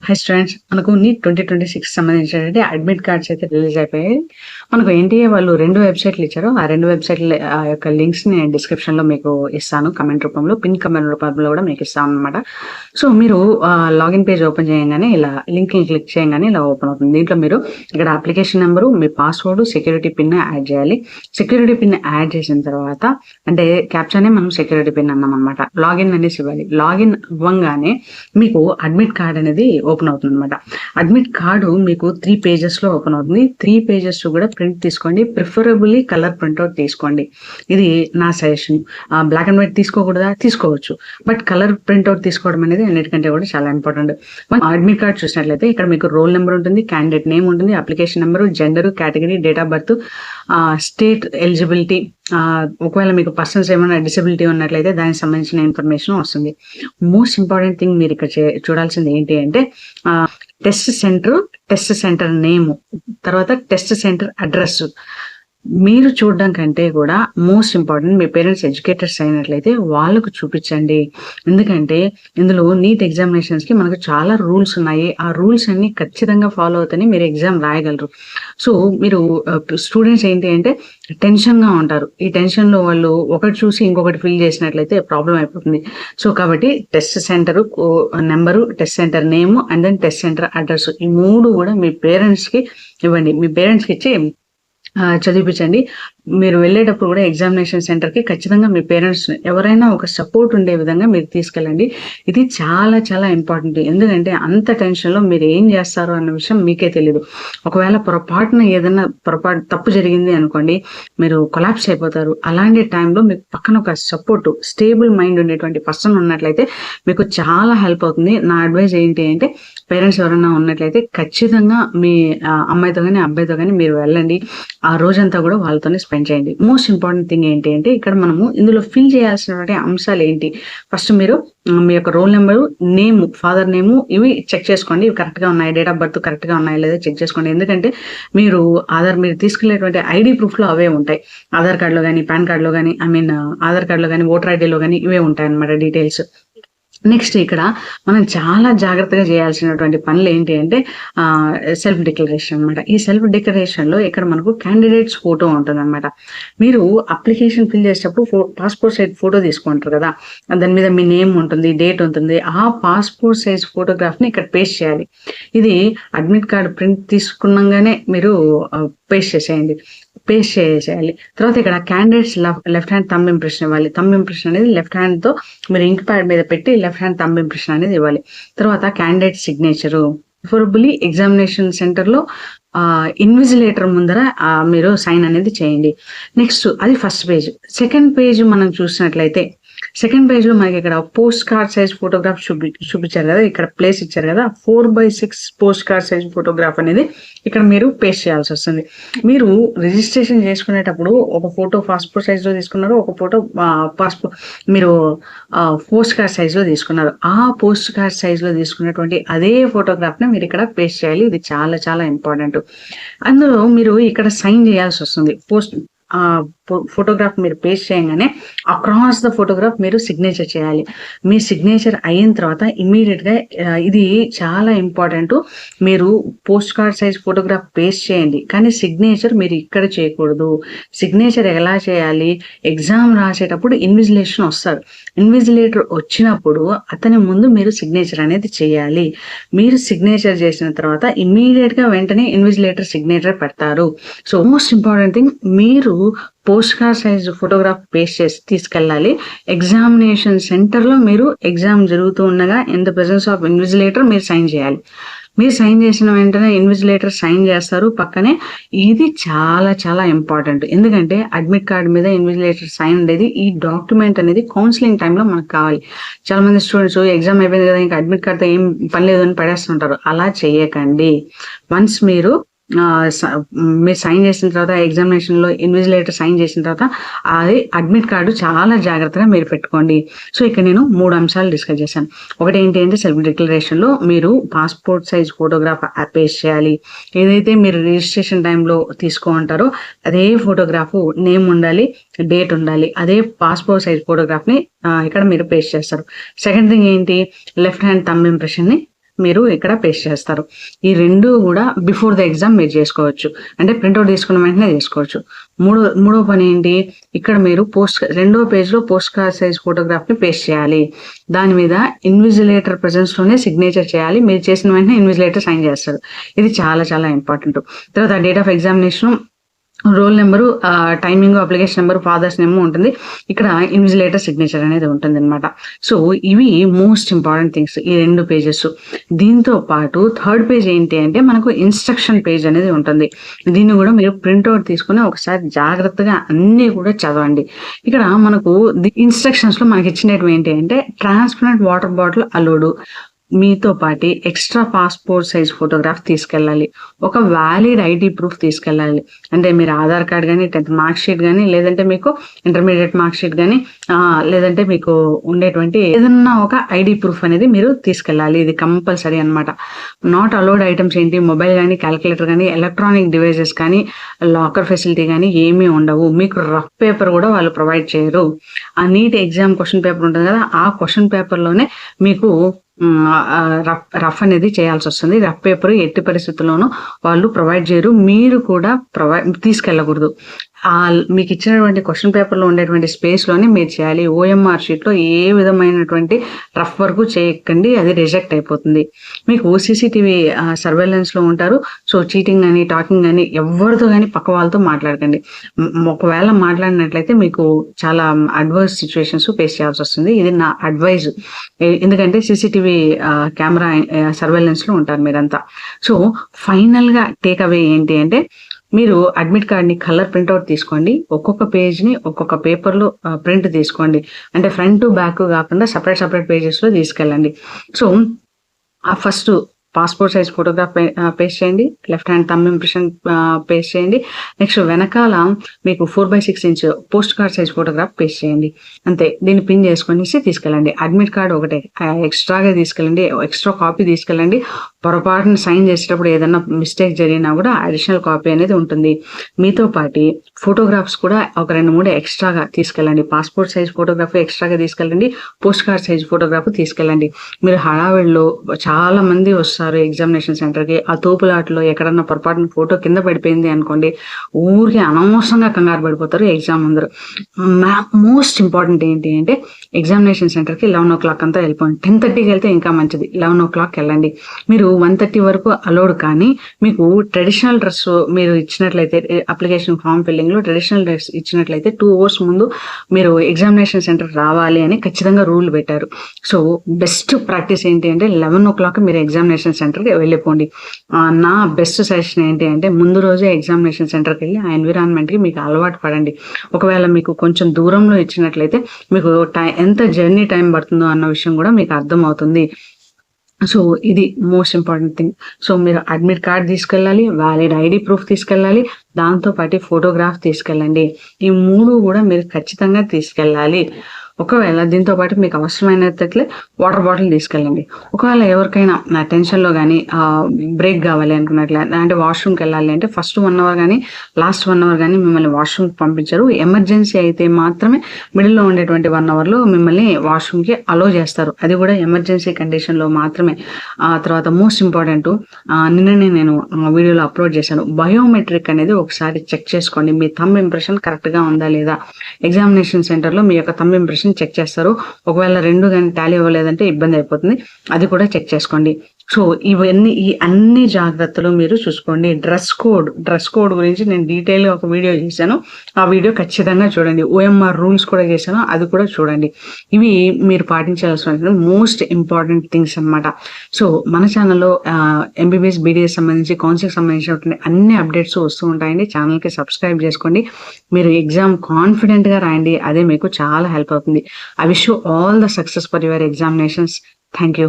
High students, మనకు neat 2026 సంబంధించినటువంటి admit cards అయితే రిలీజ్ అయిపోయాయి. మనకు ఎన్టీఏ వాళ్ళు 2 వెబ్‌సైట్‌లు ఇచ్చారు. ఆ 2 వెబ్‌సైట్‌ల యొక్క లింక్స్‌ని నేను డిస్క్రిప్షన్‌లో మీకు ఇస్తాను. కామెంట్ రూపంలో, పిన్ కామెంట్ రూపంలో కూడా మీకు ఇస్తామన్నమాట. సో, మీరు లాగిన్ పేజ్ ఓపెన్ చేయంగానే ఇలా లింక్‌ని క్లిక్ చేయంగానే ఇలా ఓపెన్ అవుతుంది. దీంట్లో మీరు ఇక్కడ అప్లికేషన్ నంబరు, మీ పాస్వర్డ్, సెక్యూరిటీ పిన్ యాడ్ చేయాలి. సెక్యూరిటీ పిన్ యాడ్ చేసిన తర్వాత అంటే క్యాప్చానే మనం సెక్యూరిటీ పిన్ అన్నామన్నమాట. లాగిన్ అనేసి ఇవ్వాలి. లాగిన్ అవ్వంగానే మీకు అడ్మిట్ కార్డ్ అనేది ఓపెన్ అవుతుంది అనమాట. అడ్మిట్ కార్డు మీకు 3 పేజెస్‌లో ఓపెన్ అవుతుంది. 3 పేజెస్ కూడా ప్రింట్ తీసుకోండి. ప్రిఫరబుల్లీ కలర్ ప్రింట్‌ఔట్ తీసుకోండి. ఇది నా సజెషన్. బ్లాక్ అండ్ వైట్ తీసుకోకూడదా? తీసుకోవచ్చు. బట్ కలర్ ప్రింట్‌ఔట్ తీసుకోవడం అనేది అన్నిటికంటే కూడా చాలా ఇంపార్టెంట్. మనం అడ్మిట్ కార్డ్ చూసినట్లయితే ఇక్కడ మీకు రోల్ నెంబర్ ఉంటుంది, క్యాండిడేట్ నేమ్ ఉంటుంది, application number, gender, category, date of birth, state eligibility, ఒకవేళ మీకు పర్సన్స్ ఏమైనా డిసెబిలిటీ ఉన్నట్లయితే దానికి సంబంధించిన ఇన్ఫర్మేషన్ వస్తుంది. మోస్ట్ ఇంపార్టెంట్ థింగ్ మీరు ఇక్కడ చూడాల్సింది ఏంటి అంటే టెస్ట్ సెంటర్ నేమ్, తర్వాత టెస్ట్ సెంటర్ అడ్రస్. మీరు చూడడం కంటే కూడా మోస్ట్ ఇంపార్టెంట్ మీ పేరెంట్స్ ఎడ్యుకేటర్స్ అయినట్లయితే వాళ్ళకు చూపించండి. ఎందుకంటే ఇందులో నీట్ ఎగ్జామినేషన్స్కి మనకు చాలా రూల్స్ ఉన్నాయి. ఆ రూల్స్ అన్ని ఖచ్చితంగా ఫాలో అవుతూనే మీరు ఎగ్జామ్ రాయగలరు. సో మీరు స్టూడెంట్స్ ఏంటి అంటే టెన్షన్గా ఉంటారు. ఈ టెన్షన్లో వాళ్ళు ఒకటి చూసి ఇంకొకటి ఫిల్ చేసినట్లయితే ప్రాబ్లం అయిపోతుంది. సో కాబట్టి test centre number, test centre name and then test centre address, ఈ 3 కూడా మీ పేరెంట్స్కి ఇవ్వండి. మీ పేరెంట్స్కి ఇచ్చి చదివించండి. మీరు వెళ్ళేటప్పుడు కూడా ఎగ్జామినేషన్ సెంటర్‌కి ఖచ్చితంగా మీ పేరెంట్స్ ఎవరైనా ఒక సపోర్ట్ ఉండే విధంగా మీరు తీసుకెళ్ళండి. ఇది చాలా చాలా ఇంపార్టెంట్. ఎందుకంటే అంత టెన్షన్‌లో మీరు ఏం చేస్తారో అన్న విషయం మీకే తెలీదు. ఒకవేళ పొరపాటున ఏదైనా తప్పు జరిగింది అనుకోండి, మీరు కొలాప్స్ అయిపోతారు. అలాంటి టైంలో మీకు పక్కన ఒక సపోర్ట్, స్టేబుల్ మైండ్ ఉండేటువంటి పర్సన్ ఉన్నట్లయితే మీకు చాలా హెల్ప్ అవుతుంది. నా అడ్వైస్ ఏంటి అంటే పేరెంట్స్ ఎవరైనా ఉన్నట్లయితే ఖచ్చితంగా మీ అమ్మాయితో కానీ అబ్బాయితో కానీ మీరు వెళ్ళండి. ఆ రోజంతా కూడా వాళ్ళతోనే స్పెండ్ చేయండి. మోస్ట్ ఇంపార్టెంట్ థింగ్ ఏంటి అంటే ఇక్కడ మనము ఇందులో ఫిల్ చేయాల్సినటువంటి అంశాలు ఏంటి, ఫస్ట్ మీరు మీ యొక్క roll number, name, father name ఇవి చెక్ చేసుకోండి. ఇవి కరెక్ట్గా ఉన్నాయి, డేట్ ఆఫ్ బర్త్ కరెక్ట్గా ఉన్నాయా లేదా చెక్ చేసుకోండి. ఎందుకంటే మీరు మీరు తీసుకెళ్లేటువంటి ఐడి ప్రూఫ్లో అవే ఉంటాయి. ఆధార్ కార్డులో కానీ, పాన్ కార్డులో కానీ, ఆధార్ కార్డులో కానీ, ఓటర్ ఐడిలో కానీ ఇవే ఉంటాయి అన్నమాట డీటెయిల్స్. నెక్స్ట్ ఇక్కడ మనం చాలా జాగ్రత్తగా చేయాల్సినటువంటి పనులు ఏంటి అంటే సెల్ఫ్ డిక్లరేషన్ అనమాట. ఈ సెల్ఫ్ డిక్లరేషన్లో ఇక్కడ మనకు క్యాండిడేట్స్ ఫోటో ఉంటుంది అనమాట. మీరు అప్లికేషన్ ఫిల్ చేసేటప్పుడు పాస్పోర్ట్ సైజ్ ఫోటో తీసుకుంటారు కదా, దాని మీద మీ నేమ్ ఉంటుంది, డేట్ ఉంటుంది. ఆ పాస్పోర్ట్ సైజ్ ఫోటోగ్రాఫ్ని ఇక్కడ పేస్ట్ చేయాలి. ఇది అడ్మిట్ కార్డు ప్రింట్ తీసుకున్నాగానే మీరు పేస్ట్ చేసేయాలి. తర్వాత ఇక్కడ candidates left hand thumb impression ఇవ్వాలి. థంబ్ ఇంప్రెషన్ అనేది లెఫ్ట్ హ్యాండ్తో మీరు ఇంక్ ప్యాడ్ మీద పెట్టి లెఫ్ట్ హ్యాండ్ థంబ్ ఇంప్రెషన్ అనేది ఇవ్వాలి. తర్వాత క్యాండిడేట్ సిగ్నేచరు, ప్రిఫరబుల్లీ ఎగ్జామినేషన్ సెంటర్లో ఇన్విజిలేటర్ ముందర మీరు సైన్ అనేది చేయండి. నెక్స్ట్ అది ఫస్ట్ పేజ్. సెకండ్ పేజ్ మనం చూసినట్లయితే సెకండ్ పేజ్లో మనకి ఇక్కడ పోస్ట్ కార్డ్ సైజ్ ఫోటోగ్రాఫ్ చూపించారు కదా, ఇక్కడ ప్లేస్ ఇచ్చారు కదా, 4/6 పోస్ట్ కార్డ్ సైజ్ ఫోటోగ్రాఫ్ అనేది ఇక్కడ మీరు పేస్ట్ చేయాల్సి వస్తుంది. మీరు రిజిస్ట్రేషన్ చేసుకునేటప్పుడు ఒక ఫోటో పాస్పోర్ట్ సైజ్లో తీసుకున్నారు, ఒక ఫోటో మీరు పోస్ట్ కార్డ్ సైజ్లో తీసుకున్నారు. ఆ పోస్ట్ కార్డ్ సైజ్లో తీసుకున్నటువంటి అదే ఫోటోగ్రాఫ్ని మీరు ఇక్కడ పేస్ట్ చేయాలి. ఇది చాలా చాలా ఇంపార్టెంట్. అందులో మీరు ఇక్కడ సైన్ చేయాల్సి వస్తుంది. ఫోటోగ్రాఫ్ మీరు పేస్ట్ చేయగానే అక్రాస్ ద ఫోటోగ్రాఫ్ మీరు సిగ్నేచర్ చేయాలి. మీ సిగ్నేచర్ అయిన తర్వాత ఇమ్మీడియట్గా ఇది చాలా ఇంపార్టెంట్, మీరు post card size photograph paste చేయండి, కానీ సిగ్నేచర్ మీరు ఇక్కడ చేయకూడదు. సిగ్నేచర్ ఎలా చేయాలి, ఎగ్జామ్ రాసేటప్పుడు ఇన్విజిలేషన్ వస్తారు. ఇన్విజిలేటర్ వచ్చినప్పుడు అతని ముందు మీరు సిగ్నేచర్ అనేది చేయాలి. మీరు సిగ్నేచర్ చేసిన తర్వాత ఇమ్మీడియట్గా వెంటనే ఇన్విజిలేటర్ సిగ్నేచర్ పెడతారు. సో మోస్ట్ ఇంపార్టెంట్ థింగ్, మీరు post card size photograph paste చేసి తీసుకెళ్ళాలి. ఎగ్జామినేషన్ సెంటర్లో మీరు ఎగ్జామ్ జరుగుతూ ఉండగా in the presence of invigilator మీరు సైన్ చేయాలి. మీరు సైన్ చేసిన వెంటనే ఇన్విజిలేటర్ సైన్ చేస్తారు పక్కనే. ఇది చాలా చాలా ఇంపార్టెంట్. ఎందుకంటే అడ్మిట్ కార్డు మీద ఇన్విజిలేటర్ సైన్ ఉండేది. ఈ డాక్యుమెంట్ అనేది కౌన్సిలింగ్ టైంలో మనకు కావాలి. చాలా మంది స్టూడెంట్స్ ఎగ్జామ్ అయిపోయింది కదా, ఇంకా అడ్మిట్ కార్డుతో ఏం పని లేదు అని పడేస్తుంటారు. అలా చేయకండి. వన్స్ మీరు సైన్ చేసిన తర్వాత ఎగ్జామినేషన్లో ఇన్విజిలేటర్ సైన్ చేసిన తర్వాత అది అడ్మిట్ కార్డు చాలా జాగ్రత్తగా మీరు పెట్టుకోండి. సో ఇక్కడ నేను 3 అంశాలు డిస్కస్ చేశాను. ఒకటి ఏంటి అంటే సెల్ఫ్ డిక్లరేషన్లో మీరు పాస్పోర్ట్ సైజ్ ఫోటోగ్రాఫ్ పేస్ట్ చేయాలి. ఏదైతే మీరు రిజిస్ట్రేషన్ టైంలో తీసుకుంటారో అదే ఫోటోగ్రాఫ్ నేమ్ ఉండాలి, డేట్ ఉండాలి. అదే పాస్పోర్ట్ సైజ్ ఫోటోగ్రాఫ్ని ఇక్కడ మీరు పేస్ట్ చేస్తారు. సెకండ్ థింగ్ ఏంటి, లెఫ్ట్ హ్యాండ్ థంబ్ ఇంప్రెషన్ని మీరు ఇక్కడ పేస్ట్ చేస్తారు. ఈ 2 కూడా బిఫోర్ ద ఎగ్జామ్ మీరు చేసుకోవచ్చు. అంటే ప్రింట్అవుట్ తీసుకున్న వెంటనే చేసుకోవచ్చు. మూడో పని ఏంటి, ఇక్కడ మీరు రెండో పేజ్లో పోస్ట్ కార్డ్ సైజ్ ఫోటోగ్రాఫ్ని పేస్ట్ చేయాలి. దాని మీద ఇన్విజిలేటర్ ప్రెజెన్స్లోనే సిగ్నేచర్ చేయాలి. మీరు చేసిన వెంటనే ఇన్విజిలేటర్ సైన్ చేస్తారు. ఇది చాలా చాలా ఇంపార్టెంట్. తర్వాత date of examination, roll number, timing, application number, father's name ఉంటుంది. ఇక్కడ ఇన్విజిలేటర్ సిగ్నేచర్ అనేది ఉంటుంది అనమాట. సో ఇవి మోస్ట్ ఇంపార్టెంట్ థింగ్స్ ఈ 2 పేజెస్. దీంతో పాటు థర్డ్ పేజ్ ఏంటి అంటే మనకు ఇన్స్ట్రక్షన్ పేజ్ అనేది ఉంటుంది. దీన్ని కూడా మీరు ప్రింట్అవుట్ తీసుకుని ఒకసారి జాగ్రత్తగా అన్నీ కూడా చదవండి. ఇక్కడ మనకు ఇన్స్ట్రక్షన్స్లో మనకి ఇచ్చినవి ఏంటి అంటే ట్రాన్స్పరెంట్ వాటర్ బాటిల్ అలోడు, మీతో పాటు ఎక్స్ట్రా పాస్పోర్ట్ సైజ్ ఫోటోగ్రాఫ్ తీసుకెళ్ళాలి, ఒక వ్యాలిడ్ ఐడి ప్రూఫ్ తీసుకెళ్ళాలి. అంటే మీరు ఆధార్ కార్డ్ కానీ, 10th మార్క్ షీట్ కానీ, లేదంటే మీకు ఇంటర్మీడియట్ మార్క్ షీట్ కానీ, లేదంటే మీకు ఉండేటువంటి ఏదన్నా ఒక ఐడి ప్రూఫ్ అనేది మీరు తీసుకెళ్ళాలి. ఇది కంపల్సరీ అనమాట. నాట్ అలౌడ్ ఐటమ్స్ ఏంటి, మొబైల్ కానీ, క్యాలిక్యులేటర్ కానీ, ఎలక్ట్రానిక్ డివైజెస్ కానీ, లాకర్ ఫెసిలిటీ కానీ ఏమీ ఉండవు. మీకు రఫ్ పేపర్ కూడా వాళ్ళు ప్రొవైడ్ చేయరు. ఆ నీట్ ఎగ్జామ్ క్వశ్చన్ పేపర్ ఉంటుంది కదా, ఆ క్వశ్చన్ పేపర్లోనే మీకు రఫ్ అనేది చేయాల్సి వస్తుంది. రఫ్ పేపర్ ఎట్టి పరిస్థితుల్లోనూ వాళ్ళు ప్రొవైడ్ చేయరు. మీరు కూడా తీసుకెళ్ళకూడదు. మీకు ఇచ్చినటువంటి క్వశ్చన్ పేపర్లో ఉండేటువంటి స్పేస్లోనే మీరు చేయాలి. ఓఎంఆర్ షీట్లో ఏ విధమైనటువంటి రఫ్ వర్క్ చేయకండి, అది రిజెక్ట్ అయిపోతుంది. మీకు ఓసీసీటీవీ సర్వేలెన్స్లో ఉంటారు. సో చీటింగ్ కానీ, టాకింగ్ కానీ ఎవరితో కానీ పక్క వాళ్ళతో మాట్లాడకండి. ఒకవేళ మాట్లాడినట్లయితే మీకు చాలా అడ్వర్స్ సిచ్యువేషన్స్ ఫేస్ చేయాల్సి వస్తుంది. ఇది నా అడ్వైజ్. ఎందుకంటే సీసీటీవీ కెమెరా సర్వేలెన్స్లో ఉంటారు మీరంతా. సో ఫైనల్గా టేక్ అవే ఏంటి అంటే మీరు అడ్మిట్ కార్డ్ని కలర్ ప్రింట్అవుట్ తీసుకోండి. ఒక్కొక్క పేజ్ని ఒక్కొక్క పేపర్లో ప్రింట్ తీసుకోండి. అంటే ఫ్రంట్ బ్యాక్ కాకుండా సపరేట్ పేజెస్లో తీసుకెళ్ళండి. So first passport size photograph paste చేయండి. Left hand thumb impression paste చేయండి. నెక్స్ట్ వెనకాల మీకు 4/6 inch post card size photograph paste చేయండి. అంతే. దీన్ని పిన్ చేసుకొని తీసుకెళ్ళండి. అడ్మిట్ కార్డ్ ఒకటే ఎక్స్ట్రాగా తీసుకెళ్ళండి, ఎక్స్ట్రా కాపీ తీసుకెళ్ళండి. పొరపాటున సైన్ చేసేటప్పుడు ఏదైనా మిస్టేక్ జరిగినా కూడా అడిషనల్ కాపీ అనేది ఉంటుంది. మీతో పాటు ఫోటోగ్రాఫ్స్ కూడా ఒక 2-3 ఎక్స్ట్రాగా తీసుకెళ్ళండి. పాస్పోర్ట్ సైజ్ ఫోటోగ్రాఫ్ ఎక్స్ట్రాగా తీసుకెళ్ళండి, పోస్ట్ కార్డ్ సైజ్ ఫోటోగ్రాఫ్ తీసుకెళ్ళండి. మీరు హడావిడిలో చాలా మంది వస్తారు ఎగ్జామినేషన్ సెంటర్కి. ఆ తోపులాటలో ఎక్కడన్నా పొరపాటున ఫోటో కింద పడిపోయింది అనుకోండి, ఊరికి అనవసరంగా కంగారు పడిపోతారు ఎగ్జామ్ అందరూ. మోస్ట్ ఇంపార్టెంట్ ఏంటి అంటే ఎగ్జామినేషన్ సెంటర్కి 11 o'clock అంతా వెళ్ళిపోండి. 10:30కి వెళ్తే ఇంకా మంచిది. 11 o'clock వెళ్ళండి. మీరు 1:30 వరకు అలౌడ్. కానీ మీకు ట్రెడిషనల్ డ్రెస్ మీరు ఇచ్చినట్లయితే, అప్లికేషన్ ఫామ్ ఫిల్లింగ్లో ట్రెడిషనల్ డ్రెస్ ఇచ్చినట్లయితే 2 hours ముందు మీరు ఎగ్జామినేషన్ సెంటర్ రావాలి అని ఖచ్చితంగా రూల్ పెట్టారు. సో బెస్ట్ ప్రాక్టీస్ ఏంటి అంటే 11 o'clock మీరు ఎగ్జామినేషన్ సెంటర్కి వెళ్ళిపోండి. నా బెస్ట్ సజెషన్ ఏంటి అంటే ముందు రోజే ఎగ్జామినేషన్ సెంటర్కి వెళ్ళి ఆ ఎన్విరాన్మెంట్కి మీకు అలవాటు పడండి. ఒకవేళ మీకు కొంచెం దూరంలో ఇచ్చినట్లయితే మీకు ఎంత జర్నీ టైం పడుతుందో అన్న విషయం కూడా మీకు అర్థమవుతుంది. సో ఇది మోస్ట్ ఇంపార్టెంట్ థింగ్. సో మీరు అడ్మిట్ కార్డ్ తీసుకెళ్ళాలి, వ్యాలిడ్ ఐడి ప్రూఫ్ తీసుకెళ్ళాలి, దాంతోపాటు ఫోటోగ్రాఫ్ తీసుకెళ్ళండి. ఈ 3 కూడా మీరు ఖచ్చితంగా తీసుకెళ్ళాలి. ఒకవేళ దీంతో పాటు మీకు అవసరమైనట్లయితే వాటర్ బాటిల్ తీసుకెళ్ళండి. ఒకవేళ ఎవరికైనా నా టెన్షన్లో కానీ బ్రేక్ కావాలి అనుకున్నట్లయితే, అంటే వాష్రూమ్కి వెళ్ళాలి అంటే ఫస్ట్ 1 hour కానీ లాస్ట్ 1 hour కానీ మిమ్మల్ని వాష్రూమ్కి పంపించరు. ఎమర్జెన్సీ అయితే మాత్రమే మిడిల్లో ఉండేటువంటి 1 hourలో మిమ్మల్ని వాష్రూమ్కి అలో చేస్తారు. అది కూడా ఎమర్జెన్సీ కండిషన్లో మాత్రమే. తర్వాత మోస్ట్ ఇంపార్టెంట్, నిన్ననే నేను వీడియోలో అప్లోడ్ చేశాను, బయోమెట్రిక్ అనేది ఒకసారి చెక్ చేసుకోండి. మీ థంబ్ ఇంప్రెషన్ కరెక్ట్గా ఉందా లేదా. ఎగ్జామినేషన్ సెంటర్లో మీ యొక్క థంబ్ ఇంప్రెషన్ చెక్ చేస్తారు. ఒకవేళ 2 కానీ టాలీ అవ్వలేదంటే ఇబ్బంది అయిపోతుంది. అది కూడా చెక్ చేసుకోండి. సో ఈ అన్ని జాగ్రత్తలు మీరు చూసుకోండి. డ్రెస్ కోడ్ గురించి నేను డీటెయిల్గా ఒక వీడియో చేశాను. ఆ వీడియో ఖచ్చితంగా చూడండి. ఓఎంఆర్ రూల్స్ కూడా చేశాను, అది కూడా చూడండి. ఇవి మీరు పాటించాల్సిన మోస్ట్ ఇంపార్టెంట్ థింగ్స్ అనమాట. సో మన ఛానల్లో ఎంబీబీఎస్ బీడీఎస్ సంబంధించి, కౌన్సిలింగ్ సంబంధించినటువంటి అన్ని అప్డేట్స్ వస్తూ ఉంటాయండి. ఛానల్కి సబ్స్క్రైబ్ చేసుకోండి. మీరు ఎగ్జామ్ కాన్ఫిడెంట్గా రాయండి, అదే మీకు చాలా హెల్ప్ అవుతుంది. I wish you all the success for your examinations. Thank you.